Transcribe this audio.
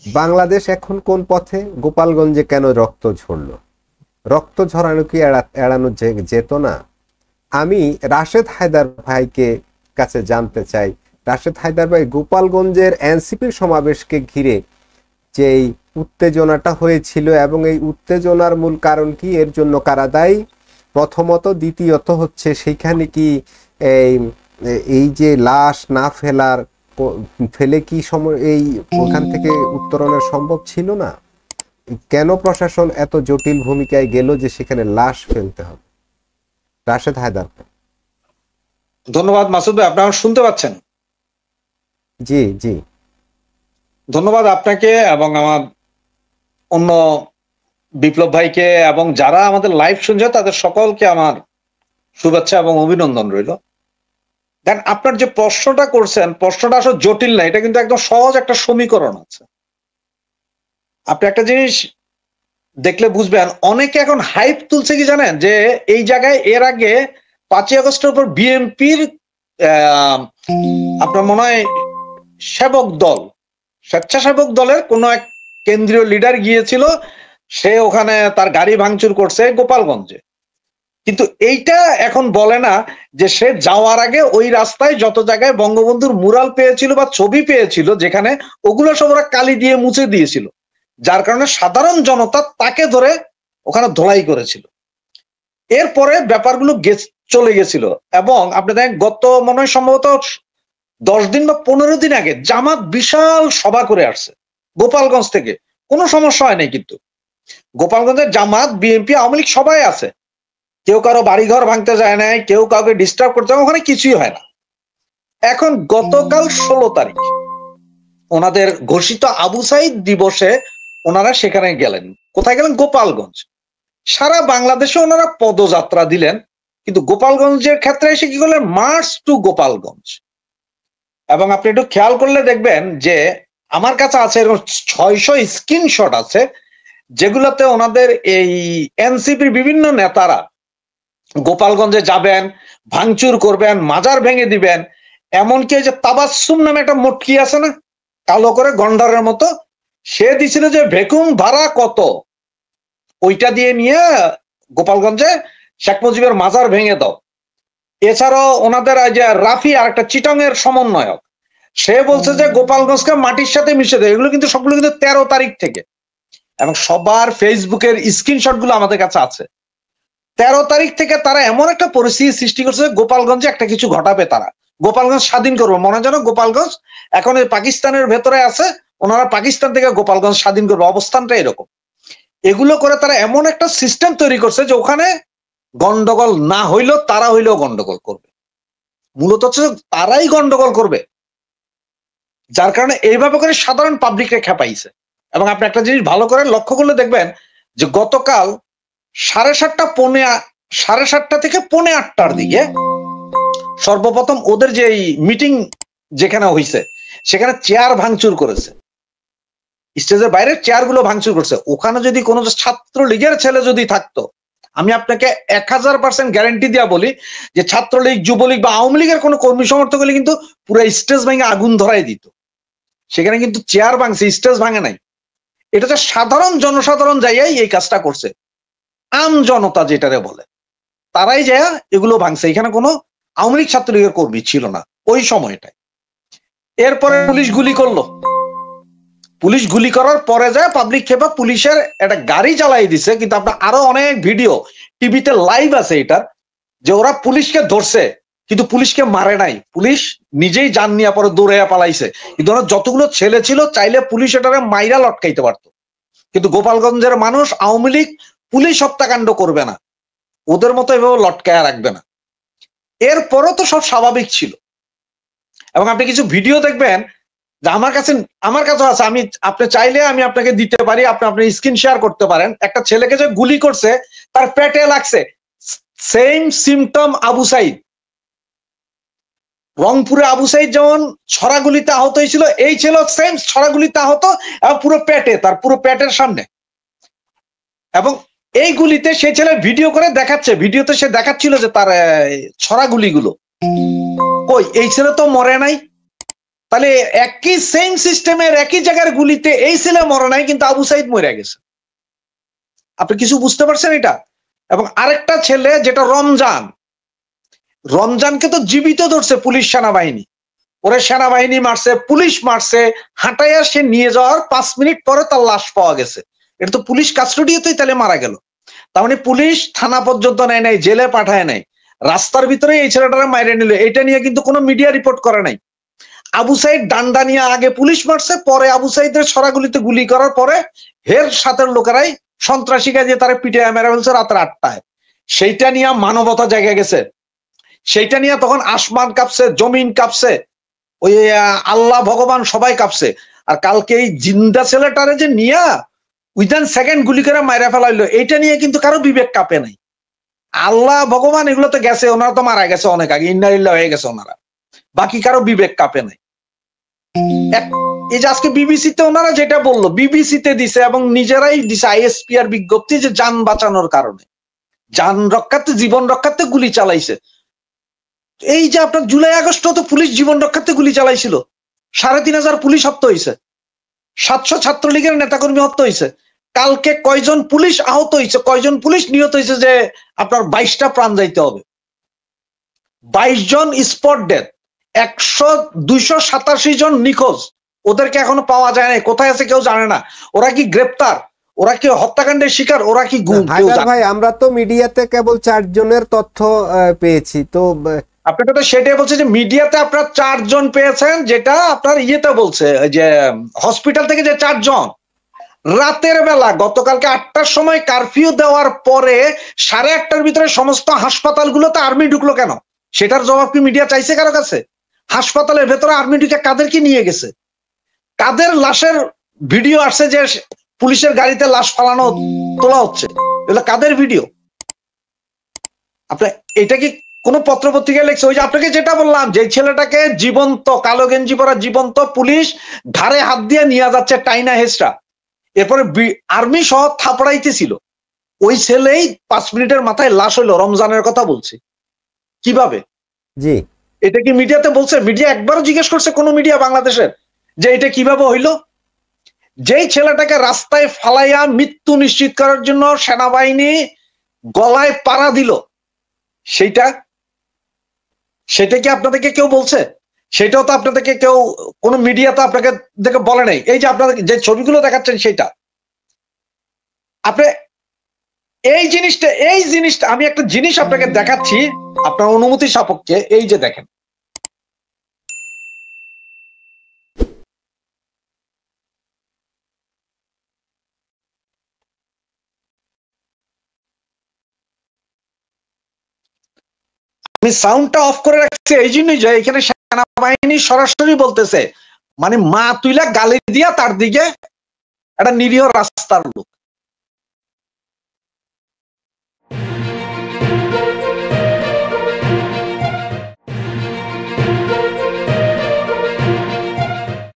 বাংলাদেশ এখন কোন পথে? গোপালগঞ্জে কেন রক্ত ঝরলো? রক্ত ঝরানো কি এড়ানো যেত না? আমি রাশেদ হায়দার ভাইকে কাছে জানতে চাই, রাশেদ হায়দার ভাই, গোপালগঞ্জের এনসিপির সমাবেশকে ঘিরে যে উত্তেজনাটা হয়েছিল এবং এই উত্তেজনার মূল কারণ কি, এর জন্য কারা দায়ী প্রথমত, দ্বিতীয়ত হচ্ছে সেইখানে কি এই এই যে লাশ না ফেলে কি এই ওখান থেকে উত্তরণের সম্ভব ছিল না? কেন প্রশাসন এত জটিল ভূমিকায় গেল যে সেখানে লাশ ফেলতে হবে? রাশেদ হায়দার। ধন্যবাদ মাসুদ ভাই, আপনারা শুনতে পাচ্ছেন? জি জি, ধন্যবাদ আপনাকে এবং আমার অন্য বিপ্লব ভাইকে এবং যারা আমাদের লাইভ শুনছে তাদের সকলকে আমার শুভেচ্ছা এবং অভিনন্দন রইল। দেন আপনার যে প্রশ্নটা করছেন, প্রশ্নটা আসলে জটিল না, এটা কিন্তু একদম সহজ একটা সমীকরণ আছে। আপনি একটা জিনিস দেখলে বুঝবেন, অনেকে এখন হাইপ তুলছে কি জানেন, যে এই জায়গায় এর আগে 5ই আগস্টের উপর বিএনপির আপনার মনে হয় সেবক দল, স্বেচ্ছাসেবক দলের কোন এক কেন্দ্রীয় লিডার গিয়েছিল, সে ওখানে তার গাড়ি ভাঙচুর করছে গোপালগঞ্জে। কিন্তু এইটা এখন বলে না যে সে যাওয়ার আগে ওই রাস্তায় যত জায়গায় বঙ্গবন্ধুর মুরাল পেয়েছিল বা ছবি পেয়েছিল, যেখানে ওগুলো সব ওরা কালি দিয়ে মুছে দিয়েছিল, যার কারণে সাধারণ জনতা তাকে ধরে ওখানে ধোলাই করেছিল। এরপরে ব্যাপারগুলো চলে গেছিল এবং আপনি দেখেন গত মনে হয় সম্ভবত 10 দিন বা 15 দিন আগে জামাত বিশাল সভা করে আসছে গোপালগঞ্জ থেকে। কোনো সমস্যা হয় নাই, কিন্তু গোপালগঞ্জের জামাত, বিএনপি, আওয়ামী লীগ সবাই আছে, কেউ কারো বাড়িঘর ভাঙতে যায় নাই, কেউ কাউকে ডিস্টার্ব করতে যায়, ওখানে কিছুই হয় না। এখন গতকাল 16 তারিখ ওনাদের ঘোষিত আবু সাইদ দিবসে ওনারা সেখানে গেলেন। কোথায় গেলেন? গোপালগঞ্জ। সারা বাংলাদেশে ওনারা পদযাত্রা দিলেন, কিন্তু গোপালগঞ্জের ক্ষেত্রে এসে কি করলেন? March to Gopalganj. এবং আপনি একটু খেয়াল করলে দেখবেন যে আমার কাছে আছে এরকম 600 স্ক্রিনশট আছে, যেগুলোতে ওনাদের এই এনসিপির বিভিন্ন নেতারা গোপালগঞ্জে যাবেন, ভাঙচুর করবেন, মাজার ভেঙে দিবেন। এমনকি যে তাবাসসুম নামে একটা মটকি আছে না, কালো করে গন্ডারের মতো, সে দিছিল যে ভেকুম ভাড়া কত, ওইটা দিয়ে নিয়ে গোপালগঞ্জে শেখ মুজিবের মাজার ভেঙে দাও। এছাড়াও ওনাদের যে রাফি আর একটা চিটং এর সমন্বয়ক, সে বলছে যে গোপালগঞ্জকে মাটির সাথে মিশে দেয়। এগুলো কিন্তু সবগুলো কিন্তু 13 তারিখ থেকে, এবং সবার ফেসবুকের স্ক্রিনশট গুলো আমাদের কাছে আছে। 13 তারিখ থেকে তারা এমন একটা পরিস্থিতি সৃষ্টি করছে, গোপালগঞ্জে একটা কিছু ঘটাবে, তারা গোপালগঞ্জ স্বাধীন করবে। মনে যেন গোপালগঞ্জ এখন পাকিস্তানের ভেতরে আছে, ওনারা পাকিস্তান থেকে গোপালগঞ্জ স্বাধীন করবে, অবস্থানটা এরকম। এগুলো করে তারা এমন একটা সিস্টেম তৈরি করছে যে ওখানে গন্ডগোল না হইলেও তারা হইলেও গন্ডগোল করবে। মূলত হচ্ছে তারাই গন্ডগোল করবে, যার কারণে এইভাবে করে সাধারণ পাবলিককে খেপাইছে। এবং আপনি একটা জিনিস ভালো করে লক্ষ্য করলে দেখবেন যে গতকাল 7:30 থেকে 7:45টার দিকে সর্বপ্রথম ওদের যে মিটিং যেখানে হয়েছে সেখানে চেয়ার ভাঙচুর করেছে, স্টেজের বাইরে চেয়ার গুলো ভাঙচুর করছে। ওখানে যদি কোনো ছাত্রলীগের ছেলে যদি থাকতো, আমি আপনাকে 1000% গ্যারান্টি দিয়া বলি যে ছাত্রলীগ, যুবলীগ বা আওয়ামী লীগের কোনো কর্মী সমর্থক হলে কিন্তু পুরো স্টেজ ভেঙে আগুন ধরাই দিত। সেখানে কিন্তু চেয়ার ভাঙছে, স্টেজ ভাঙে নাই। এটা হচ্ছে সাধারণ জনসাধারণ যাইয়াই এই কাজটা করছে, আম জনতা যেটারে বলে, তারাই যায় এগুলো ভাঙছে। এখানে কোনো আওয়ামী লীগ ছাত্রলীগের কর্মী ছিল না ওই সময়টায়। এরপরে পুলিশ গুলি করলো, পুলিশ গুলি করার পরে যায় পাবলিক খেপা পুলিশের একটা গাড়ি চালাই দিছে। কিন্তু আপনার আরো অনেক ভিডিও টিভিতে লাইভ আছে এটার, যে ওরা পুলিশকে ধরছে কিন্তু পুলিশকে মারে নাই, পুলিশ নিজেই জান নিয়ে পরে দৌড়াইয়া পালাইছে। কিন্তু ওরা যতগুলো ছেলে ছিল চাইলে পুলিশ এটারে মাইরা লটকাইতে পারতো, কিন্তু গোপালগঞ্জের মানুষ, আওয়ামী লীগ পুলিশ হত্যাকাণ্ড করবে না, ওদের মতো এভাবে লটকায়া রাখবে না। এরপরও তো সব স্বাভাবিক ছিল। এবং আপনি কিছু ভিডিও দেখবেন যে আমার কাছে আছে, আমি আপনি চাইলে আমি আপনাকে দিতে পারি, আপনি স্ক্রিন শেয়ার করতে পারেন। একটা ছেলেকে যে গুলি করছে তার পেটে লাগছে, সেম সিমটম আবু সাইদ। রংপুরে আবু সাইদ যেমন ছড়াগুলিতে আহত হয়েছিল, এই ছেলে সেম ছড়াগুলিতে আহত, এবং পুরো পেটে, তার পুরো পেটের সামনে। এবং এই গুলিতে সেই ছেলে ভিডিও করে দেখাচ্ছে, ভিডিওতে সে দেখাচ্ছিল যে তার ছড়াগুলিগুলো কই, এই ছেলে তো মরে নাই, তাহলে একই সেম সিস্টেমের একই জায়গার গুলিতে এই ছেলে মরে নাই, কিন্তু আবু সাইদ মরে গেছে। আপনি কিছু বুঝতে পারছেন এটা? এবং আরেকটা ছেলে যেটা রমজান, রমজানকে তো জীবিত ধরছে পুলিশ সেনাবাহিনী, ওরে সেনাবাহিনী মারছে, পুলিশ মারছে, হাঁটাইয়া সে নিয়ে যাওয়ার 5 মিনিট পরে তার লাশ পাওয়া গেছে। এটা তো পুলিশ কাস্টডিতেই তাহলে মারা গেল। তার মানে পুলিশ থানা পর্যন্ত নেয় নাই, জেলে পাঠায় নাই, রাস্তার ভিতরে এই ছেলেটারে মাইরে নিল। এটা নিয়ে কিন্তু কোনো মিডিয়া রিপোর্ট করে নাই। আবু সাইদ ডান্ডা নিয়ে আগে পুলিশ মারছে, পরে আবু সাইদের ছড়াগুলিতে গুলি করার পরে হের সাথের লোকেরাই সন্ত্রাসী গাজিয়ে তারা পিঠে মেরে ফেলছে রাতের 8টায়। সেইটা নিয়ে মানবতা জায়গা গেছে, সেইটা নিয়ে তখন আসমান কাঁপছে, জমিন কাঁপছে, ওই আল্লাহ ভগবান সবাই কাঁপছে। আর কালকে এই জিন্দা ছেলেটারে যে নিয়া উইদিন সেকেন্ড গুলি করে মাইরা ফেলাইলো, এইটা নিয়ে কিন্তু কারো বিবেক কাঁপে নাই। আল্লাহ ভগবান এগুলো তো গেছে, ওনারা তো মারা গেছে অনেক আগে, ইন্নালিল্লাহ হয়ে গেছে ওনারা, বাকি কারো বিবেক কাঁপে নাই। এই যে আজকে বিবিসিতে ওনারা যেটা বললো, বিবিসিতে দিছে এবং নিজেরাই দিছে আইএসপিআর বিজ্ঞপ্তি যে যান বাঁচানোর কারণে, যান রক্ষার্থে, জীবন রক্ষার্থে গুলি চালাইছে। এই যে আপনার জুলাই আগস্ট তো পুলিশ জীবন রক্ষার্থে গুলি চালাইছিল, 3500 পুলিশ হত্যা হয়েছে, 700 ছাত্রলীগের নেতাকর্মী হত্যা হয়েছে। কালকে কয়জন পুলিশ আহত হয়েছে, কয়জন পুলিশ নিহত হয়েছে, যে আপনার 22টা প্রাণ যাইতে হবে, 22 জন স্পট ডেথ, 287 জন নিখোঁজ, ওদেরকে এখনো পাওয়া যায় না, কোথায় আছে কেউ জানে না। ওরা কি গ্রেপ্তার, ওরা কি হত্যাকাণ্ডের শিকার, ওরা কি গুম? ভাই আমরা তো মিডিয়াতে কেবল 4 জনের তথ্য পেয়েছি, তো আপনাকে তো সেটাই বলছে যে মিডিয়াতে আপনার 4 জন পেয়েছেন, যেটা আপনার ইয়েতে বলছে যে হসপিটাল থেকে যে 4 জন রাতের বেলা গতকালকে 8টার সময় কারফিউ দেওয়ার পরে 8:30টার ভিতরে সমস্ত হাসপাতালগুলোতে আর্মি ঢুকলো কেন? সেটার জবাব কি মিডিয়া চাইছে কারো কাছে? হাসপাতালের ভেতরে আর্মি ঢুকে কাদেরকে নিয়ে গেছে, কাদের লাশের ভিডিও আসছে যে পুলিশের গাড়িতে লাশ ফালানো তোলা হচ্ছে, এগুলো কাদের ভিডিও? আপনার এটা কি কোন পত্রপত্রিকায় লেখছে? ওই যে আপনাকে যেটা বললাম, যে ছেলেটাকে জীবন্ত, কালো গেঞ্জি পরা জীবন্ত পুলিশ ঘাড়ে হাত দিয়ে নিয়ে যাচ্ছে টাইনা হেসরা, এরপরে আর্মি সহ থাপড়াইতেছিল, ওই ছেলেই 5 মিনিটের মাথায় লাশ হইলো। রমজানের কথা বলছি, কিভাবে? জি, এটা কি মিডিয়াতে বলছে? মিডিয়া একবারও জিজ্ঞেস করছে কোন মিডিয়া বাংলাদেশের যে এটা কিভাবে হইলো? যেই ছেলেটাকে রাস্তায় ফালাইয়া মৃত্যু নিশ্চিত করার জন্য সেনাবাহিনী গলায় পাড়া দিল, সেটা কি আপনাদেরকে কেউ বলছে? সেটাও তো আপনাদেরকে কেউ, কোন মিডিয়া তো আপনাকে দেখে বলে নাই। এই যে আপনাদের যে ছবিগুলো দেখাচ্ছেন, সেটা আপনি এই জিনিসটা আমি একটা জিনিস আপনাকে দেখাচ্ছি আপনার অনুমতি সাপেক্ষে। এই যে দেখেন, আমি সাউন্ডটা অফ করে রাখছি এই জন্যই যে এখানে সেনাবাহিনী সরাসরি বলতেছে, মানে মা তুইলা গালি দিয়া তার দিকে একটা নিরীহ রাস্তার লোক,